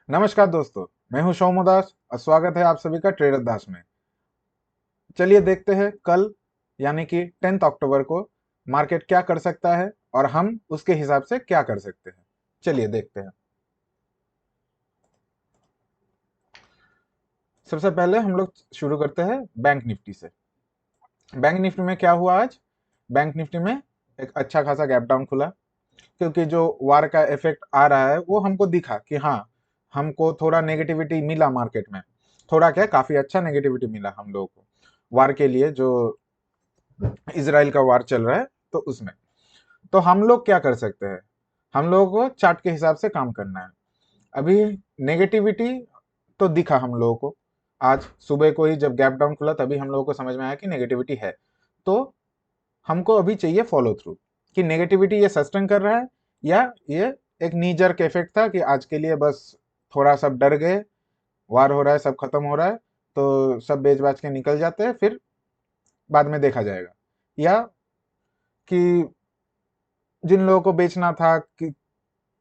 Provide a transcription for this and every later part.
नमस्कार दोस्तों, मैं हूं सोमू दास और स्वागत है आप सभी का ट्रेडर दास में। चलिए देखते हैं कल यानी कि 10 अक्टूबर को मार्केट क्या कर सकता है और हम उसके हिसाब से क्या कर सकते हैं। चलिए देखते हैं। सबसे पहले हम लोग शुरू करते हैं बैंक निफ्टी से। बैंक निफ्टी में क्या हुआ आज? बैंक निफ्टी में एक अच्छा खासा गैप डाउन खुला, क्योंकि जो वार का इफेक्ट आ रहा है वो हमको दिखा कि हाँ, हमको थोड़ा नेगेटिविटी मिला मार्केट में। थोड़ा क्या, काफी अच्छा नेगेटिविटी मिला हम लोगों को वार के लिए, जो इसराइल का वार चल रहा है तो उसमें। तो हम लोग क्या कर सकते हैं? हम लोगों को चार्ट के हिसाब से काम करना है। अभी नेगेटिविटी तो दिखा हम लोगों को, आज सुबह को ही जब गैप डाउन खुला तभी हम लोगों को समझ में आया कि नेगेटिविटी है। तो हमको अभी चाहिए फॉलो थ्रू, कि नेगेटिविटी ये सस्टेन कर रहा है या ये एक नी जर्क इफेक्ट था कि आज के लिए बस थोड़ा सब डर गए, वार हो रहा है, सब खत्म हो रहा है, तो सब बेच बाच के निकल जाते हैं, फिर बाद में देखा जाएगा। या कि जिन लोगों को बेचना था, कि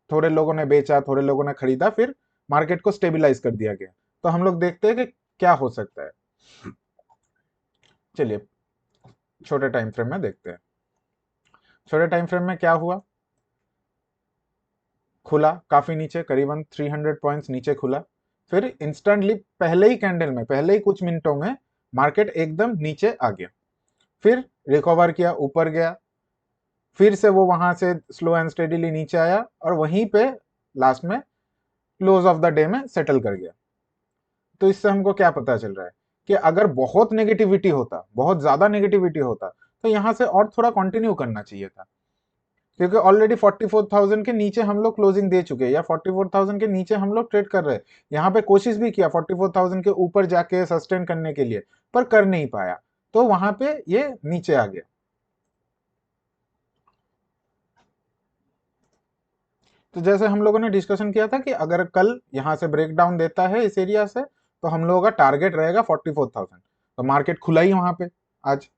थोड़े लोगों ने बेचा, थोड़े लोगों ने खरीदा, फिर मार्केट को स्टेबलाइज कर दिया गया। तो हम लोग देखते हैं कि क्या हो सकता है। चलिए छोटे टाइम फ्रेम में देखते हैं। छोटे टाइम फ्रेम में क्या हुआ? खुला काफी नीचे, करीबन 300 पॉइंट्स नीचे खुला। फिर इंस्टेंटली पहले ही कैंडल में, पहले ही कुछ मिनटों में मार्केट एकदम नीचे आ गया। फिर रिकवर किया, ऊपर गया, फिर से वो वहां से स्लो एंड स्टेडीली नीचे आया और वहीं पे लास्ट में क्लोज ऑफ द डे में सेटल कर गया। तो इससे हमको क्या पता चल रहा है कि अगर बहुत नेगेटिविटी होता, बहुत ज्यादा नेगेटिविटी होता, तो यहां से और थोड़ा कंटिन्यू करना चाहिए था, क्योंकि ऑलरेडी 44,000 के नीचे हम लोग क्लोजिंग दे चुके हैं, या 44,000 के नीचे हम लोग ट्रेड कर रहे हैं। यहाँ पे कोशिश भी किया 44,000 के ऊपर जाके सस्टेन करने के लिए, पर कर नहीं पाया, तो वहां पे ये नीचे आ गया। तो जैसे हम लोगों ने डिस्कशन किया था कि अगर कल यहाँ से ब्रेक डाउन देता है इस एरिया से, तो हम लोगों का टारगेट रहेगा 44,000। तो मार्केट खुला ही वहां पे आज,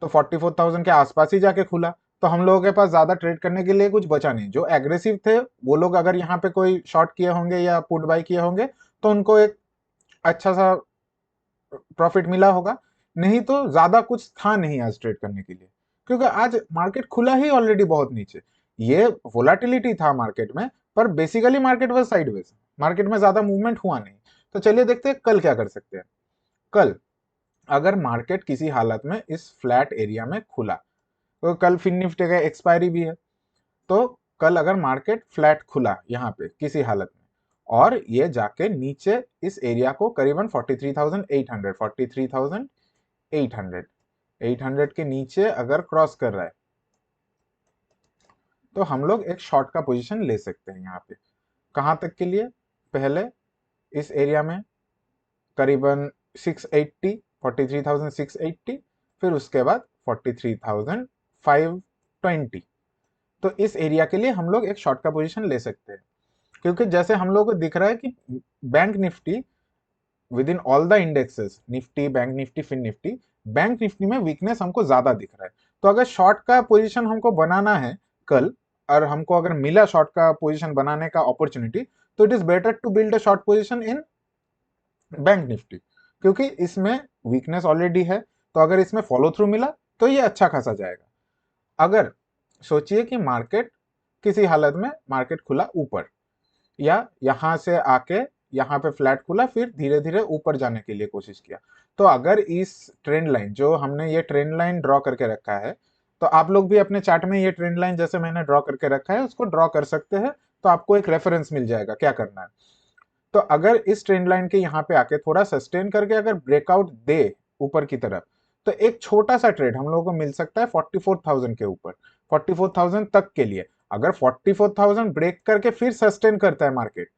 तो 44,000 के आसपास ही जाके खुला। तो हम लोगों के पास ज्यादा ट्रेड करने के लिए कुछ बचा नहीं। जो एग्रेसिव थे वो लोग अगर यहाँ पे कोई शॉर्ट किए होंगे या पुट बाई किए होंगे, तो उनको एक अच्छा सा प्रॉफिट मिला होगा। नहीं तो ज्यादा कुछ था नहीं आज ट्रेड करने के लिए, क्योंकि आज मार्केट खुला ही ऑलरेडी बहुत नीचे। ये वोलाटिलिटी था मार्केट में, पर basically market was sideways, market में ज्यादा मूवमेंट हुआ नहीं। तो चलिए देखते हैं कल क्या कर सकते हैं। कल अगर मार्केट किसी हालत में इस फ्लैट एरिया में खुला, तो कल फिन निफ्टी का एक्सपायरी भी है, तो कल अगर मार्केट फ्लैट खुला यहाँ पे किसी हालत में, और ये जाके नीचे इस एरिया को करीबन 43,800, 43,800, 800 के नीचे अगर क्रॉस कर रहा है, तो हम लोग एक शॉर्ट का पोजीशन ले सकते हैं यहाँ पे। कहां तक के लिए? पहले इस एरिया में करीबन 680, 43,680, फिर उसके बाद 43,520। तो इस एरिया के लिए हम लोग एक शॉर्ट का पोजीशन ले सकते हैं, क्योंकि जैसे हम लोग को दिख रहा है कि bank Nifty within all the indexes, Nifty, bank Nifty, fin Nifty, bank Nifty में वीकनेस हमको ज्यादा दिख रहा है। तो अगर शॉर्ट का पोजीशन हमको बनाना है कल, और हमको अगर मिला शॉर्ट का पोजीशन बनाने का अपॉर्चुनिटी, तो it is better to build a short position in bank Nifty, क्योंकि इसमें वीकनेस ऑलरेडी है। तो अगर इसमें फॉलो थ्रू मिला तो ये अच्छा खासा जाएगा। अगर सोचिए कि मार्केट किसी हालत में मार्केट खुला ऊपर, या यहां से आके यहाँ पे फ्लैट खुला, फिर धीरे धीरे ऊपर जाने के लिए कोशिश किया, तो अगर इस ट्रेंड लाइन, जो हमने ये ट्रेंड लाइन ड्रॉ करके रखा है, तो आप लोग भी अपने चार्ट में ये ट्रेंड लाइन जैसे मैंने ड्रॉ करके रखा है उसको ड्रॉ कर सकते हैं। तो आपको एक रेफरेंस मिल जाएगा क्या करना है। तो अगर इस ट्रेंड लाइन के यहाँ पे आके थोड़ा सस्टेन करके अगर ब्रेकआउट दे ऊपर की तरफ, तो एक छोटा सा ट्रेड हम लोगों को मिल सकता है 44,000 के ऊपर, 44,000 तक के लिए। अगर 44,000 ब्रेक करके फिर सस्टेन करता है मार्केट,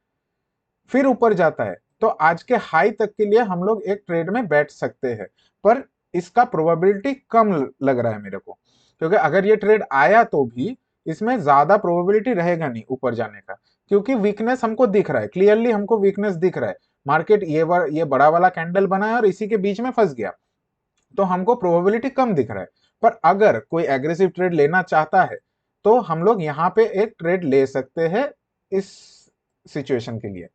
फिर ऊपर जाता है, तो आज के हाई तक के लिए हम लोग एक ट्रेड में बैठ सकते हैं। पर इसका प्रोबेबिलिटी कम लग रहा है मेरे को, क्योंकि अगर ये ट्रेड आया तो भी इसमें ज्यादा प्रोबेबिलिटी रहेगा नहीं ऊपर जाने का, क्योंकि वीकनेस हमको दिख रहा है, क्लियरली हमको वीकनेस दिख रहा है। मार्केट ये बड़ा वाला कैंडल बना है और इसी के बीच में फंस गया, तो हमको प्रोबेबिलिटी कम दिख रहा है। पर अगर कोई एग्रेसिव ट्रेड लेना चाहता है, तो हम लोग यहाँ पे एक ट्रेड ले सकते हैं इस सिचुएशन के लिए,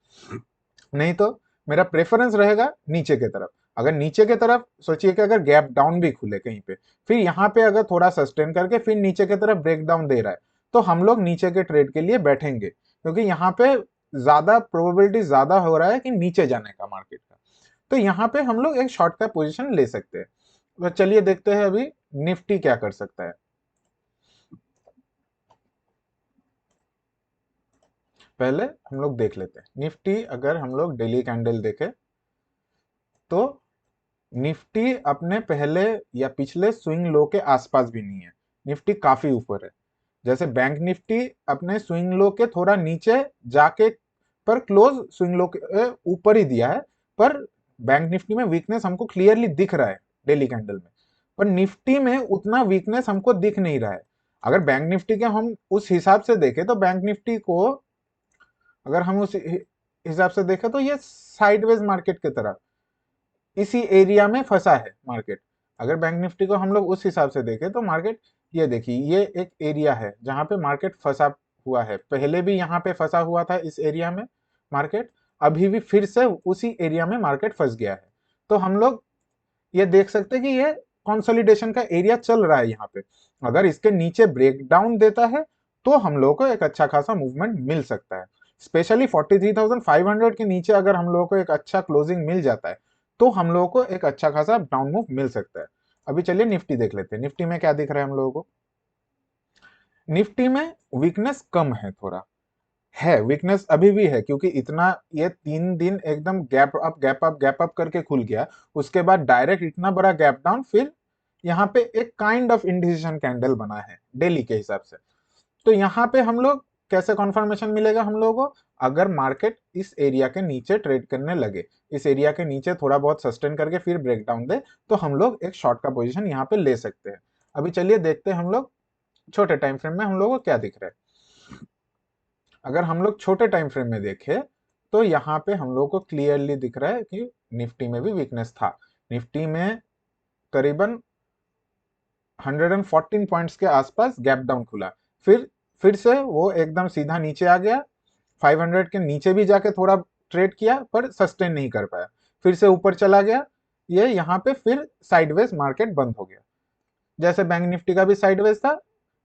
नहीं तो मेरा प्रेफरेंस रहेगा नीचे के तरफ। अगर नीचे के तरफ सोचिए कि अगर गैप डाउन भी खुले कहीं पे, फिर यहाँ पे अगर थोड़ा सस्टेन करके फिर नीचे की तरफ ब्रेक डाउन दे रहा है, तो हम लोग नीचे के ट्रेड के लिए बैठेंगे, क्योंकि यहाँ पे ज्यादा प्रोबेबिलिटी ज्यादा हो रहा है कि नीचे जाने का मार्केट का। तो यहाँ पे हम लोग एक शॉर्ट का पोजीशन ले सकते हैं। तो चलिए देखते हैं अभी निफ्टी क्या कर सकता है। पहले हम लोग देख लेते हैं निफ्टी। अगर हम लोग डेली कैंडल देखें तो निफ्टी अपने पहले या पिछले स्विंग लो के आसपास भी नहीं है, निफ्टी काफी ऊपर है। जैसे बैंक निफ्टी अपने स्विंग लो के थोड़ा नीचे जाके पर क्लोज स्विंग लो के ऊपर ही दिया है, पर बैंक निफ्टी में वीकनेस हमको क्लियरली दिख रहा है डेली कैंडल में, पर निफ्टी में उतना वीकनेस हमको दिख नहीं रहा है। अगर बैंक निफ्टी के हम उस हिसाब से देखें तो बैंक निफ्टी को अगर हम उस हिसाब से देखें तो ये साइडवेज मार्केट की तरफ इसी एरिया में फंसा है मार्केट। अगर बैंक निफ्टी को हम लोग उस हिसाब से देखें तो मार्केट, ये देखिए ये एक एरिया है जहां पे मार्केट फंसा हुआ है, पहले भी यहाँ पे फंसा हुआ था इस एरिया में मार्केट, अभी भी फिर से उसी एरिया में मार्केट फंस गया है। तो हम लोग ये देख सकते हैं कि ये कंसोलिडेशन का एरिया चल रहा है यहाँ पे। अगर इसके नीचे ब्रेक डाउन देता है तो हम लोग को एक अच्छा खासा मूवमेंट मिल सकता है। स्पेशली 43,500 के नीचे अगर हम लोगों को एक अच्छा क्लोजिंग मिल जाता है तो हम लोगों को एक अच्छा खासा डाउन मूव मिल सकता है। अभी चलिए निफ्टी देख लेते हैं, निफ्टी में क्या दिख रहा है हम लोगों को। निफ्टी में वीकनेस कम है, थोड़ा है वीकनेस अभी भी है, क्योंकि इतना ये 3 दिन एकदम gap up gap up gap up करके खुल गया, उसके बाद डायरेक्ट इतना बड़ा गैप डाउन, फिर यहाँ पे एक काइंड ऑफ इंडिसीजन कैंडल बना है डेली के हिसाब से। तो यहाँ पे हम लोग कैसे कॉन्फर्मेशन मिलेगा हम लोगों को, अगर मार्केट इस एरिया के नीचे ट्रेड करने लगे, इस एरिया के नीचे थोड़ा बहुत सस्टेन करके फिर ब्रेकडाउन दे, तो हम लोग एक शॉर्ट का पोजीशन यहाँ पे ले सकते हैं। अभी चलिए देखते हैं हम लोग छोटे टाइम फ्रेम में हम लोग को क्या दिख रहा है। अगर हम लोग छोटे टाइम फ्रेम में देखें तो यहाँ पे हम लोग को क्लियरली दिख रहा है कि निफ्टी में भी वीकनेस था। निफ्टी में करीबन 114 पॉइंट्स के आसपास गैप डाउन खुला, फिर से वो एकदम सीधा नीचे आ गया, 500 के नीचे भी जाके थोड़ा ट्रेड किया पर सस्टेन नहीं कर पाया, फिर से ऊपर चला गया, ये यहाँ पे फिर साइडवेज मार्केट बंद हो गया। जैसे बैंक निफ्टी का भी साइडवेज था,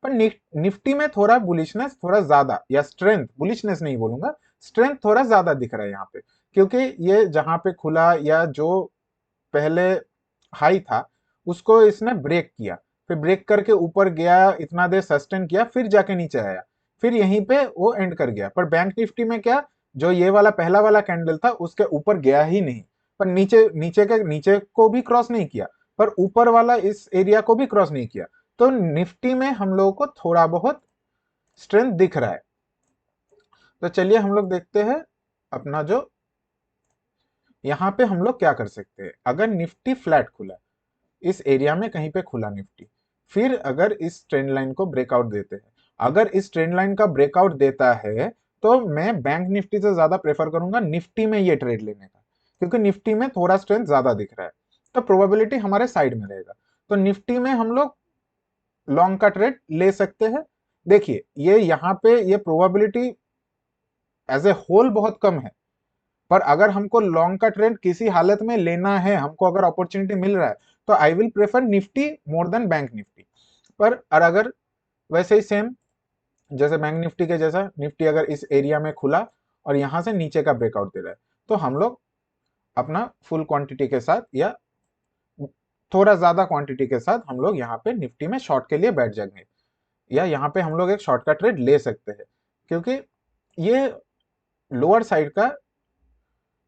पर निफ्टी में थोड़ा बुलिशनेस थोड़ा ज्यादा, या स्ट्रेंथ, बुलिशनेस नहीं बोलूंगा, स्ट्रेंथ थोड़ा ज्यादा दिख रहा है यहाँ पे, क्योंकि ये जहां पे खुला या जो पहले हाई था उसको इसने ब्रेक किया, फिर ब्रेक करके ऊपर गया, इतना देर सस्टेन किया, फिर जाके नीचे आया, फिर यहीं पे वो एंड कर गया। पर बैंक निफ्टी में क्या, जो ये वाला पहला वाला कैंडल था उसके ऊपर गया ही नहीं, पर नीचे नीचे के नीचे को भी क्रॉस नहीं किया, पर ऊपर वाला इस एरिया को भी क्रॉस नहीं किया। तो निफ्टी में हम लोगों को थोड़ा बहुत स्ट्रेंथ दिख रहा है। तो चलिए हम लोग देखते हैं अपना जो यहाँ पे हम लोग क्या कर सकते हैं। अगर निफ्टी फ्लैट खुला, इस एरिया में कहीं पे खुला निफ्टी, फिर अगर इस ट्रेंड लाइन को ब्रेकआउट देते हैं, अगर इस ट्रेंड लाइन का ब्रेकआउट देता है तो मैं बैंक निफ्टी से ज्यादा प्रेफर करूंगा निफ्टी में ये ट्रेड लेने का, क्योंकि निफ्टी में थोड़ा स्ट्रेंथ ज्यादा दिख रहा है, तो प्रोबेबिलिटी हमारे साइड में रहेगा। तो निफ्टी में हम लोग लॉन्ग का ट्रेड ले सकते हैं। देखिए ये यहाँ पे ये प्रोबेबिलिटी एज ए होल बहुत कम है, पर अगर हमको लॉन्ग का ट्रेंड किसी हालत में लेना है, हमको अगर अपॉर्चुनिटी मिल रहा है, तो I will prefer Nifty more than bank Nifty. पर और अगर वैसे ही सेम जैसे बैंक निफ्टी के जैसा निफ्टी अगर इस एरिया में खुला और यहां से नीचे का ब्रेकआउट दे रहा है, तो हम लोग अपना फुल क्वांटिटी के साथ या थोड़ा ज्यादा क्वांटिटी के साथ हम लोग यहाँ पे निफ्टी में शॉर्ट के लिए बैठ जाएंगे, या यहाँ पे हम लोग एक शॉर्ट का ट्रेड ले सकते हैं, क्योंकि ये लोअर साइड का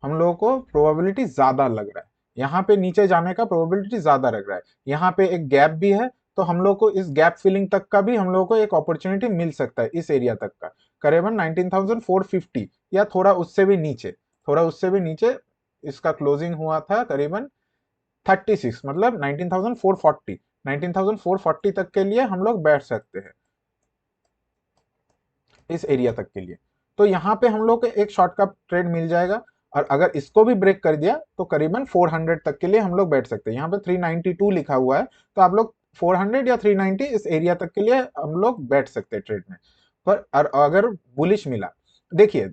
हम लोगों को प्रोबेबिलिटी ज्यादा लग रहा है, यहाँ पे नीचे जाने का प्रोबेबिलिटी ज्यादा लग रहा है। यहाँ पे एक गैप भी है, तो हम लोग को इस गैप फिलिंग तक का भी हम लोग को एक अपॉर्चुनिटी मिल सकता है, इस एरिया तक का करीबन 19,450 या थोड़ा उससे भी नीचे, थोड़ा उससे भी नीचे इसका क्लोजिंग हुआ था करीबन 36, मतलब 19,440, 19,440 तक के लिए हम लोग बैठ सकते हैं इस एरिया तक के लिए। तो यहाँ पे हम लोग को एक शॉर्ट का ट्रेड मिल जाएगा, और अगर इसको भी ब्रेक कर दिया तो करीबन 400 तक के लिए हम लोग बैठ सकते हैं। यहाँ पे 392 लिखा हुआ है, तो आप लोग 400 या 390 इस एरिया तक के लिए हम लोग बैठ सकते हैं ट्रेड में। पर और अगर बुलिश मिला, देखिए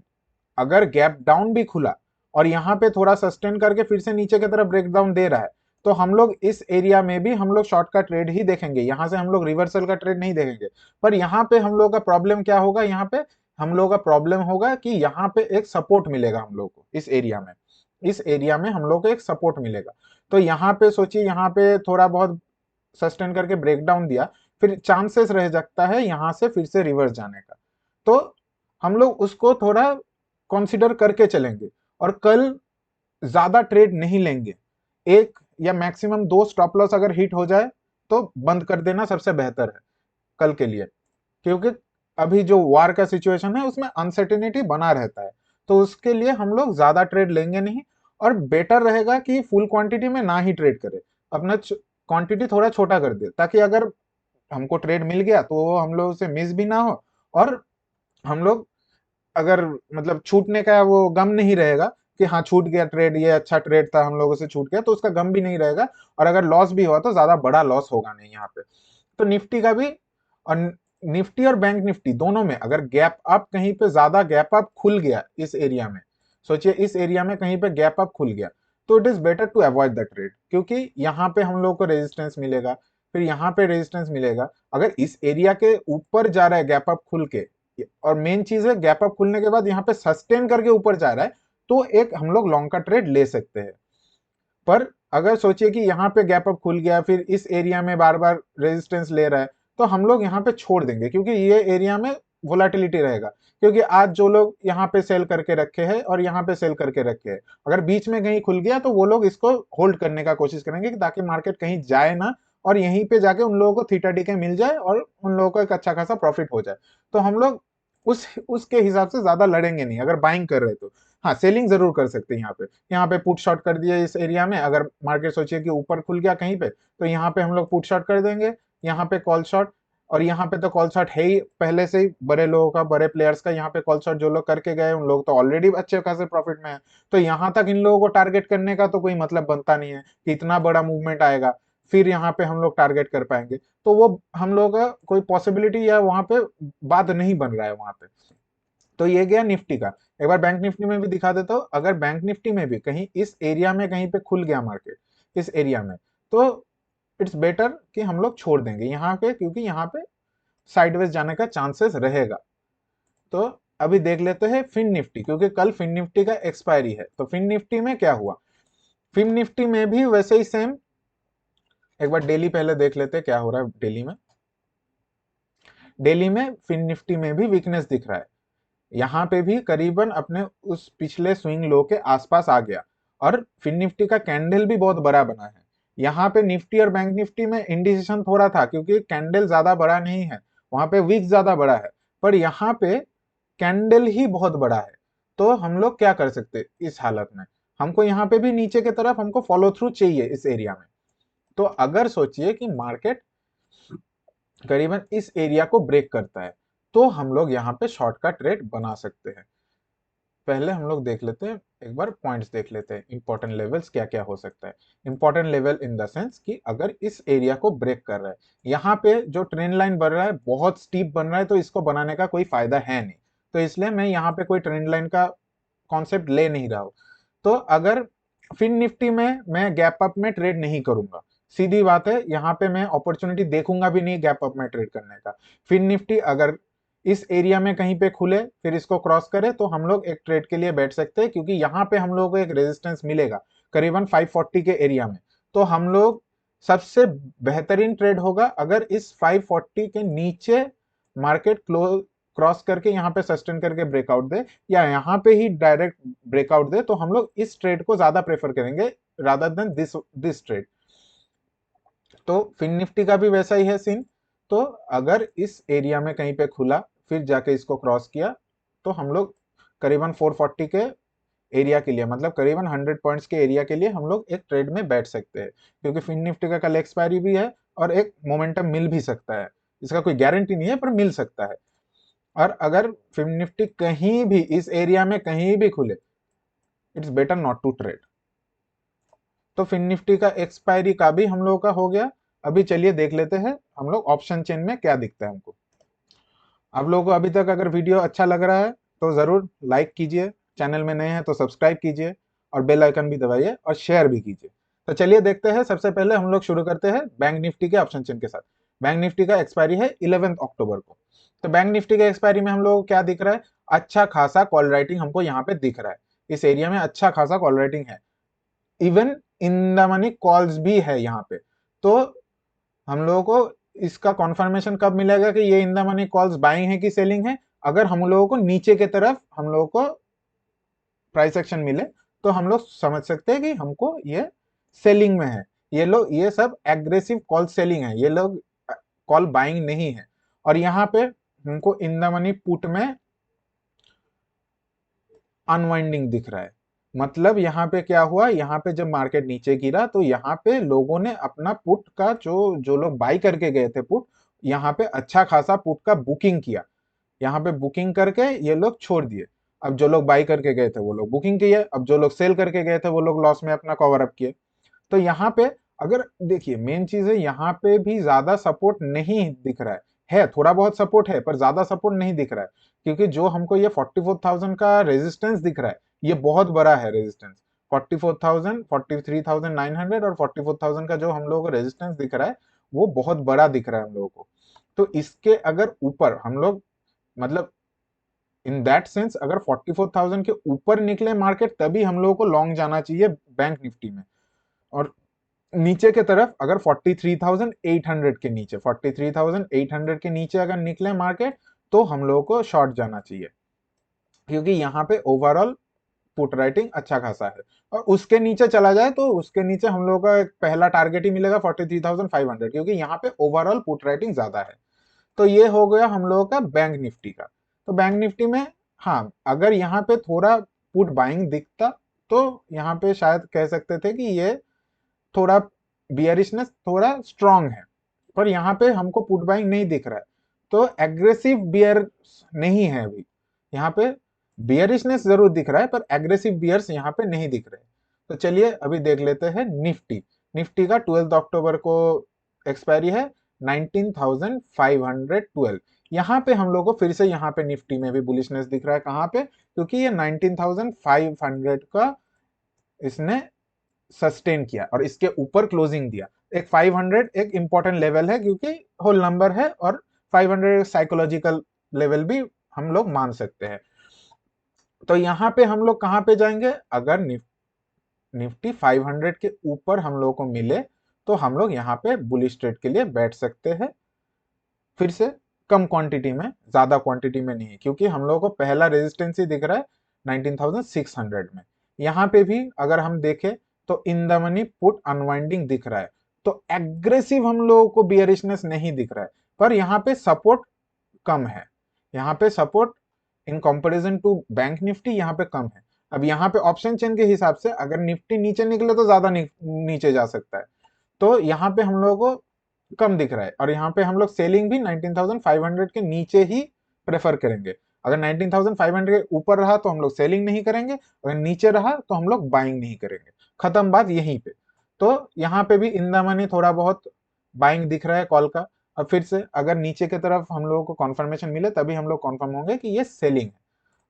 अगर गैप डाउन भी खुला और यहाँ पे थोड़ा सस्टेन करके फिर से नीचे की तरफ ब्रेक डाउन दे रहा है, तो हम लोग इस एरिया में भी हम लोग शॉर्ट का ट्रेड ही देखेंगे, यहाँ से हम लोग रिवर्सल का ट्रेड नहीं देखेंगे। पर यहाँ पे हम लोग का प्रॉब्लम क्या होगा, यहाँ पे हम लोग का प्रॉब्लम होगा कि यहाँ पे एक सपोर्ट मिलेगा हम लोग को इस एरिया में, इस एरिया में हम लोग को एक सपोर्ट मिलेगा। तो यहाँ पे सोचिए, यहाँ पे थोड़ा बहुत सस्टेन करके ब्रेकडाउन दिया, फिर चांसेस रह सकता है यहाँ से फिर से रिवर्स जाने का। तो हम लोग उसको थोड़ा कंसिडर करके चलेंगे और कल ज्यादा ट्रेड नहीं लेंगे। एक या मैक्सिमम दो स्टॉप लॉस अगर हिट हो जाए तो बंद कर देना सबसे बेहतर है कल के लिए, क्योंकि अभी जो वार का सिचुएशन है उसमें अनसर्टेनिटी बना रहता है। तो उसके लिए हम लोग ज्यादा ट्रेड लेंगे नहीं, और बेटर रहेगा कि फुल क्वांटिटी में ना ही ट्रेड करे, अपना क्वांटिटी थोड़ा छोटा कर दे, ताकि अगर हमको ट्रेड मिल गया तो वो हम लोग से मिस भी ना हो, और हम लोग अगर मतलब छूटने का वो गम नहीं रहेगा कि हाँ छूट गया ट्रेड, ये अच्छा ट्रेड था हम लोगों से छूट गया, तो उसका गम भी नहीं रहेगा। और अगर लॉस भी हुआ तो ज्यादा बड़ा लॉस होगा नहीं यहाँ पे। तो निफ्टी का भी, और निफ्टी और बैंक निफ्टी दोनों में अगर गैप अप कहीं पे ज्यादा गैप अप खुल गया इस एरिया में, सोचिए इस एरिया में कहीं पे गैप अप खुल गया, तो it is better to avoid the trade, क्योंकि यहाँ पे हम लोग को रेजिस्टेंस मिलेगा, फिर यहाँ पे रेजिस्टेंस मिलेगा। अगर इस एरिया के ऊपर जा रहा है गैप अप खुल के, और मेन चीज है गैप अप खुलने के बाद यहाँ पे सस्टेन करके ऊपर जा रहा है, तो एक हम लोग लॉन्ग का ट्रेड ले सकते हैं। पर अगर सोचिए कि यहाँ पे गैप अप खुल गया, फिर इस एरिया में बार बार रेजिस्टेंस ले रहा है, तो हम लोग यहाँ पे छोड़ देंगे, क्योंकि ये एरिया में वोलाटिलिटी रहेगा। क्योंकि आज जो लोग यहाँ पे सेल करके रखे हैं और यहाँ पे सेल करके रखे हैं, अगर बीच में कहीं खुल गया तो वो लोग इसको होल्ड करने का कोशिश करेंगे ताकि मार्केट कहीं जाए ना, और यहीं पे जाके उन लोगों को थीटा टीके मिल जाए और उन लोगों को एक अच्छा खासा प्रॉफिट हो जाए। तो हम लोग उसके हिसाब से ज्यादा लड़ेंगे नहीं अगर बाइंग कर रहे तो। हाँ, सेलिंग जरूर कर सकते हैं यहाँ पे पुट शॉर्ट कर दिए इस एरिया में, अगर मार्केट सोचिए कि ऊपर खुल गया कहीं पे, तो यहाँ पे हम लोग पुट शॉर्ट कर देंगे, यहाँ पे कॉल शॉर्ट। और यहाँ पे तो कॉल शॉर्ट है ही पहले से ही, बड़े लोगों का, बड़े प्लेयर्स का यहाँ पे कॉल शॉर्ट जो लोग करके गए उन लोग तो ऑलरेडी अच्छे खासे प्रॉफिट में है। तो यहाँ तक इन लोगों को टारगेट करने का तो कोई मतलब बनता नहीं है कि इतना बड़ा मूवमेंट आएगा फिर यहाँ पे हम लोग टारगेट कर पाएंगे, तो वो हम लोग का कोई पॉसिबिलिटी या वहां पे बात नहीं बन रहा है वहां पे। तो ये गया निफ्टी का। एक बार बैंक निफ्टी में भी दिखा देता हूँ, अगर बैंक निफ्टी में भी कहीं इस एरिया में कहीं पे खुल गया मार्केट इस एरिया में, तो इट्स बेटर कि हम लोग छोड़ देंगे यहाँ पे, क्योंकि यहाँ पे साइडवेज जाने का चांसेस रहेगा। तो अभी देख लेते हैं फिन निफ्टी, क्योंकि कल फिन निफ्टी का एक्सपायरी है। तो फिन निफ्टी में क्या हुआ, फिन निफ्टी में भी वैसे ही सेम। एक बार डेली पहले देख लेते हैं क्या हो रहा है डेली में। डेली में फिन निफ्टी में भी वीकनेस दिख रहा है, यहाँ पे भी करीबन अपने उस पिछले स्विंग लो के आसपास आ गया, और फिन निफ्टी का कैंडल भी बहुत बड़ा बना है। यहाँ पे निफ्टी और बैंक निफ्टी में इंडिकेशन थोड़ा था, क्योंकि कैंडल ज्यादा बड़ा नहीं है, वहां पे विक ज्यादा बड़ा है, पर यहाँ पे कैंडल ही बहुत बड़ा है। तो हम लोग क्या कर सकते इस हालत में, हमको यहाँ पे भी नीचे की तरफ हमको फॉलो थ्रू चाहिए इस एरिया में। तो अगर सोचिए कि मार्केट करीबन इस एरिया को ब्रेक करता है, तो हम लोग यहाँ पे शॉर्ट का ट्रेड बना सकते हैं। पहले हम लोग देख लेते हैं, एक बार पॉइंट्स देख लेते हैं, इंपॉर्टेंट लेवल्स क्या क्या हो सकता है। Important level in the sense कि अगर इस एरिया को ब्रेक कर रहा है, यहाँ पे जो ट्रेंड लाइन बन रहा है बहुत स्टीप बन रहा है, तो इसको बनाने का कोई फायदा है नहीं। तो इसलिए मैं यहाँ पे कोई ट्रेंड लाइन का कॉन्सेप्ट ले नहीं रहा हूँ। तो अगर फिन निफ्टी में मैं गैप अप में ट्रेड नहीं करूंगा, सीधी बात है, यहाँ पे मैं अपॉर्चुनिटी देखूंगा भी नहीं गैप अप में ट्रेड करने का। फिन निफ्टी अगर इस एरिया में कहीं पे खुले फिर इसको क्रॉस करे, तो हम लोग एक ट्रेड के लिए बैठ सकते हैं, क्योंकि यहाँ पे हम लोगों को एक रेजिस्टेंस मिलेगा करीबन 540 के एरिया में। तो हम लोग सबसे बेहतरीन ट्रेड होगा अगर इस 540 के नीचे मार्केट क्लोज क्रॉस करके यहाँ पे सस्टेन करके ब्रेकआउट दे, या यहाँ पे ही डायरेक्ट ब्रेकआउट दे, तो हम लोग इस ट्रेड को ज्यादा प्रेफर करेंगे रादर देन दिस ट्रेड। तो फिन निफ्टी का भी वैसा ही है सीन। तो अगर इस एरिया में कहीं पे खुला फिर जाके इसको क्रॉस किया, तो हम लोग करीबन 440 के एरिया के लिए, मतलब करीबन 100 पॉइंट्स के एरिया के लिए हम लोग एक ट्रेड में बैठ सकते हैं, क्योंकि फिन निफ्टी का कल एक्सपायरी भी है और एक मोमेंटम मिल भी सकता है। इसका कोई गारंटी नहीं है पर मिल सकता है। और अगर फिन निफ्टी कहीं भी इस एरिया में कहीं भी खुले, it's better not to trade. तो फिन निफ्टी का एक्सपायरी का भी हम लोगों का हो गया। अभी चलिए देख लेते हैं हम लोग ऑप्शन चेन में क्या दिखता है हमको। आप लोगों को अभी तक अगर वीडियो अच्छा लग रहा है तो जरूर लाइक कीजिए, चैनल में नए हैं तो सब्सक्राइब कीजिए और बेल आइकन भी दबाइए और शेयर भी कीजिए। तो चलिए देखते हैं, सबसे पहले हम लोग शुरू करते हैं बैंक निफ्टी के ऑप्शन चेन के साथ। बैंक निफ्टी का एक्सपायरी है 11 अक्टूबर को। तो बैंक निफ्टी के एक्सपायरी में हम लोग को क्या दिख रहा है, अच्छा खासा कॉल राइटिंग हमको यहाँ पे दिख रहा है। इस एरिया में अच्छा खासा कॉल राइटिंग है, even in the money calls भी है यहाँ पे। तो हम लोगों को इसका कॉन्फर्मेशन कब मिलेगा कि ये in the money calls buying है कि सेलिंग है, अगर हम लोगों को नीचे के तरफ हम लोगों को प्राइस एक्शन मिले तो हम लोग समझ सकते हैं कि हमको ये सेलिंग में है। ये सब एग्रेसिव कॉल सेलिंग है, ये लोग कॉल बाइंग नहीं है। और यहाँ पे हमको इन द मनी पुट में अनवाइंडिंग दिख रहा है। मतलब यहाँ पे क्या हुआ, यहाँ पे जब मार्केट नीचे गिरा तो यहाँ पे लोगों ने अपना पुट का जो जो लोग बाई करके गए थे पुट, यहाँ पे अच्छा खासा पुट का बुकिंग किया। यहाँ पे बुकिंग करके ये लोग छोड़ दिए। अब जो लोग बाई करके गए थे वो लोग बुकिंग किए, अब जो लोग सेल करके गए थे वो लोग लॉस में अपना कवर अप किए। तो यहाँ पे अगर देखिए, मेन चीज है यहाँ पे भी ज्यादा सपोर्ट नहीं दिख रहा है थोड़ा बहुत सपोर्ट है पर ज्यादा सपोर्ट नहीं दिख रहा है। क्योंकि जो हमको ये 44,000 का रेजिस्टेंस दिख रहा है ये बहुत बड़ा है रेजिस्टेंस। 44,000, 43,900 और 44,000 का जो हम लोगों को रेजिस्टेंस दिख रहा है वो बहुत बड़ा दिख रहा है हम लोगों को। तो इसके अगर ऊपर हम लोग, मतलब इन दैट सेंस, अगर 44,000 के ऊपर निकले मार्केट तभी हम लोगों को लॉन्ग जाना चाहिए बैंक निफ्टी में। और नीचे के तरफ अगर 43,800 के नीचे, 43,800 के नीचे अगर निकले मार्केट तो हम लोगों को शॉर्ट जाना चाहिए, क्योंकि यहाँ पे ओवरऑल पुट राइटिंग अच्छा खासा है। और उसके नीचे चला जाए तो उसके नीचे हम लोगों का एक पहला टारगेट ही मिलेगा 43,500, क्योंकि यहाँ पे ओवरऑल पुट राइटिंग ज्यादा है। तो ये हो गया हम लोगों का बैंक निफ्टी का। तो बैंक निफ्टी में हाँ, अगर यहाँ पे थोड़ा पुट बाइंग दिखता तो यहाँ पे शायद कह सकते थे कि ये थोड़ा बियरिशनेस थोड़ा स्ट्रांग है। पर यहाँ पे हमको पुट बाइंग नहीं दिख रहा है, तो एग्रेसिव बियर नहीं है अभी। यहाँ पे बियरिशनेस जरूर दिख रहा है पर एग्रेसिव बियर्स यहाँ पे नहीं दिख रहे। तो चलिए अभी देख लेते हैं निफ्टी। निफ्टी का 12 अक्टूबर को एक्सपायरी है 19,512। यहाँ पे हम लोग को फिर से यहाँ पे निफ्टी में भी बुलिशनेस दिख रहा है। कहाँ पे, क्योंकि ये 19,500 का इसने सस्टेन किया और इसके ऊपर क्लोजिंग दिया। एक 500 एक इंपॉर्टेंट लेवल है क्योंकि होल नंबर है, और 500 साइकोलॉजिकल लेवल भी हम लोग मान सकते हैं। तो यहाँ पे हम लोग कहाँ पे जाएंगे, अगर निफ्टी 500 के ऊपर हम लोग को मिले तो हम लोग यहाँ पे बुलिश ट्रेड के लिए बैठ सकते हैं। फिर से कम क्वांटिटी में, ज्यादा क्वांटिटी में नहीं, क्योंकि हम लोग को पहला रेजिस्टेंस ही दिख रहा है 19,600 में। यहाँ पे भी अगर हम देखें तो in the money put unwinding दिख रहा है। तो एग्रेसिव हम लोगों को बियरिशनेस नहीं दिख रहा है, पर यहाँ पे सपोर्ट कम है। यहाँ पे support in comparison to bank Nifty यहाँ पे कम है। अब यहाँ पे ऑप्शन चेन के हिसाब से अगर निफ्टी नीचे निकले तो ज्यादा नीचे जा सकता है। तो यहाँ पे हम लोगों को कम दिख रहा है, और यहाँ पे हम लोग सेलिंग भी 19,500 के नीचे ही प्रेफर करेंगे। अगर 19,500 के ऊपर रहा तो हम लोग सेलिंग नहीं करेंगे, अगर नीचे रहा तो हम लोग बाइंग नहीं करेंगे। खत्म बात यहीं पे। तो यहाँ पे भी इन द मनी थोड़ा बहुत बाइंग दिख रहा है कॉल का। अब फिर से अगर नीचे की तरफ हम लोगों को कॉन्फर्मेशन मिले तभी हम लोग कॉन्फर्म होंगे कि ये सेलिंग है।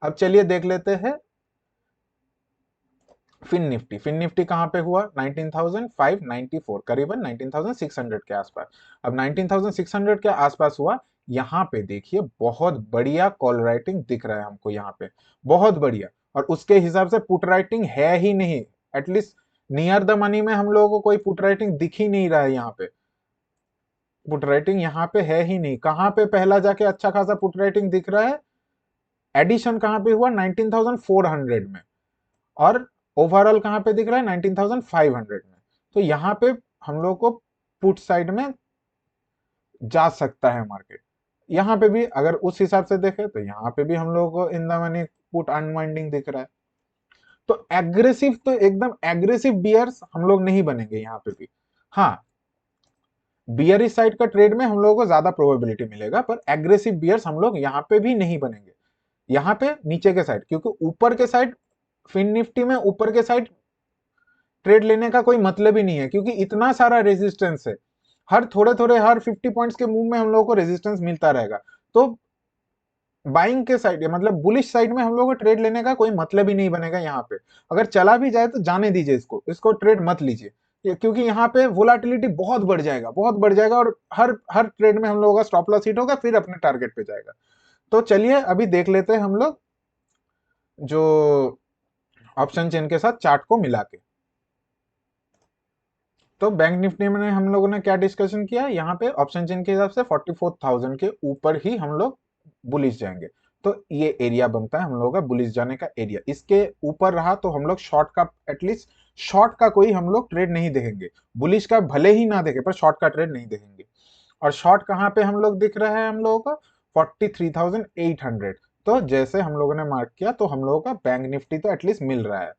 अब चलिए देख लेते हैं फिन निफ्टी। फिन निफ्टी कहां पे हुआ, 19,594, करीबन 19,600 के आसपास। अब 19,600 के आसपास हुआ। यहाँ पे देखिए बहुत बढ़िया कॉल राइटिंग दिख रहा है हमको यहाँ पे, बहुत बढ़िया। और उसके हिसाब से पुट राइटिंग है ही नहीं, एटलीस्ट नियर द मनी में हम लोगों को कोई पुट राइटिंग दिख ही नहीं रहा है। यहाँ पे पुट राइटिंग यहाँ पे है ही नहीं। कहाँ पे पहला जाके अच्छा खासा पुट राइटिंग दिख रहा है, एडिशन कहाँ पे हुआ 19,400 में, और ओवरऑल कहां पे दिख रहा है 19,500 में। तो यहाँ पे हम लोग को पुट साइड में जा सकता है मार्केट। यहाँ पे भी अगर उस हिसाब से देखें तो यहाँ पे भी हम लोग को in the money put unwinding दिख रहा है। तो एग्रेसिव, तो एकदम एग्रेसिव बियर्स हम लोग नहीं बनेंगे यहाँ पे भी। हाँ, बियरिश साइड का ट्रेड में हम लोगों को ज्यादा प्रोबेबिलिटी मिलेगा, पर एग्रेसिव बियर्स हम लोग यहाँ पे भी नहीं बनेंगे। यहाँ पे नीचे के साइड, क्योंकि ऊपर के साइड फिन निफ्टी में ऊपर के साइड ट्रेड लेने का कोई मतलब ही नहीं है, क्योंकि इतना सारा रेजिस्टेंस है। हर थोड़े थोड़े हर 50 पॉइंट्स के मूव में हम लोगों को रेजिस्टेंस मिलता रहेगा। तो बाइंग के साइड, मतलब बुलिश साइड में हम लोगों को ट्रेड लेने का कोई मतलब ही नहीं बनेगा यहाँ पे। अगर चला भी जाए तो जाने दीजिए, इसको इसको ट्रेड मत लीजिए, क्योंकि यहाँ पे वोलाटिलिटी बहुत बढ़ जाएगा, बहुत बढ़ जाएगा, और हर हर ट्रेड में हम लोगों का स्टॉप लॉस हिट होगा, फिर अपने टारगेट पे जाएगा। तो चलिए अभी देख लेते हैं हम लोग जो ऑप्शन चेन के साथ चार्ट को मिला के। तो बैंक निफ्टी में हम लोगों ने क्या डिस्कशन किया, यहाँ पे ऑप्शन चेन के हिसाब से 44,000 के ऊपर ही हम लोग बुलिश जाएंगे। तो ये एरिया बनता है हम लोगों का बुलिश जाने का एरिया। इसके ऊपर रहा तो हम लोग शॉर्ट का, एटलीस्ट शॉर्ट का कोई हम लोग ट्रेड नहीं देखेंगे। बुलिश का भले ही ना देखे, पर शॉर्ट का ट्रेड नहीं देखेंगे। और शॉर्ट कहाँ पे हम लोग दिख रहा है हम लोगों का, 43,800। तो जैसे हम लोगों ने मार्क किया, तो हम लोगों का बैंक निफ्टी तो एटलीस्ट मिल रहा है,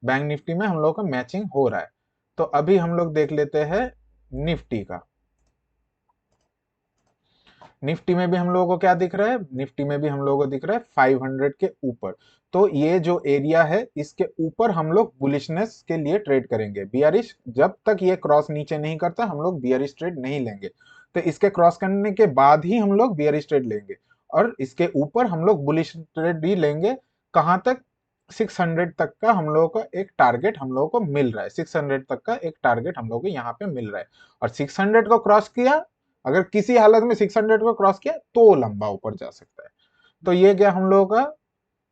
बैंक निफ्टी में हम लोगों का मैचिंग हो रहा है। तो अभी हम लोग देख लेते हैं निफ्टी का। निफ्टी में भी हम लोगों को क्या दिख रहा है, निफ्टी में भी हम लोगों को दिख रहा है 500 के ऊपर। तो ये जो एरिया है, इसके ऊपर हम लोग बुलिशनेस के लिए ट्रेड करेंगे। बियरिश जब तक ये क्रॉस नीचे नहीं करता, हम लोग बियरिश ट्रेड नहीं लेंगे। तो इसके क्रॉस करने के बाद ही हम लोग बियरिश ट्रेड लेंगे, और इसके ऊपर हम लोग बुलिश ट्रेड ही लेंगे। कहां तक, 600 तक का हम लोगों को एक टारगेट हम लोगों को मिल रहा है, 600 तक का एक टारगेट हम लोगों को यहाँ पे मिल रहा है। और 600 को क्रॉस किया, अगर किसी हालत में 600 को क्रॉस किया तो लंबा ऊपर जा सकता है। तो ये गया हम लोगों का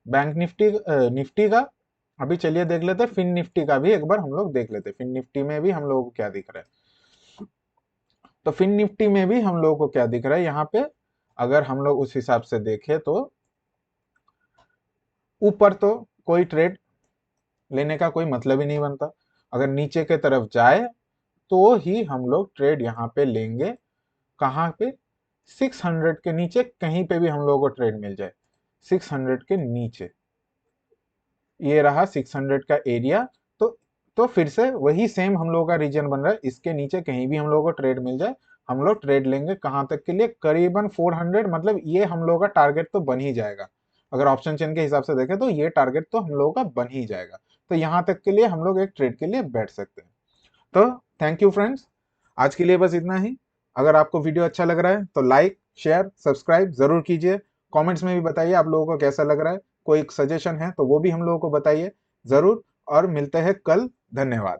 बैंक निफ्टी, निफ्टी का। अभी चलिए देख लेते हैं फिन निफ्टी का भी, एक बार हम लोग देख लेते हैं फिन निफ्टी में भी हम लोगों को क्या दिख रहा है। तो फिन निफ्टी में भी हम लोगों को क्या दिख रहा है यहाँ पे, अगर हम लोग उस हिसाब से देखें तो ऊपर तो कोई ट्रेड लेने का कोई मतलब ही नहीं बनता। अगर नीचे के तरफ जाए तो ही हम लोग ट्रेड यहाँ पे लेंगे। कहाँ पे, 600 के नीचे कहीं पे भी हम लोगों को ट्रेड मिल जाए, 600 के नीचे। ये रहा 600 का एरिया। तो तो फिर से वही सेम हम लोगों का रीजन बन रहा है, इसके नीचे कहीं भी हम लोगों को ट्रेड मिल जाए, हम लोग ट्रेड लेंगे। कहाँ तक के लिए, करीबन 400, मतलब ये हम लोगों का टारगेट तो बन ही जाएगा। अगर ऑप्शन चेन के हिसाब से देखें तो ये टारगेट तो हम लोगों का बन ही जाएगा। तो यहाँ तक के लिए हम लोग एक ट्रेड के लिए बैठ सकते हैं। तो थैंक यू फ्रेंड्स, आज के लिए बस इतना ही। अगर आपको वीडियो अच्छा लग रहा है तो लाइक शेयर सब्सक्राइब जरूर कीजिए। कमेंट्स में भी बताइए आप लोगों को कैसा लग रहा है, कोई सजेशन है तो वो भी हम लोगों को बताइए जरूर। और मिलते हैं कल, धन्यवाद।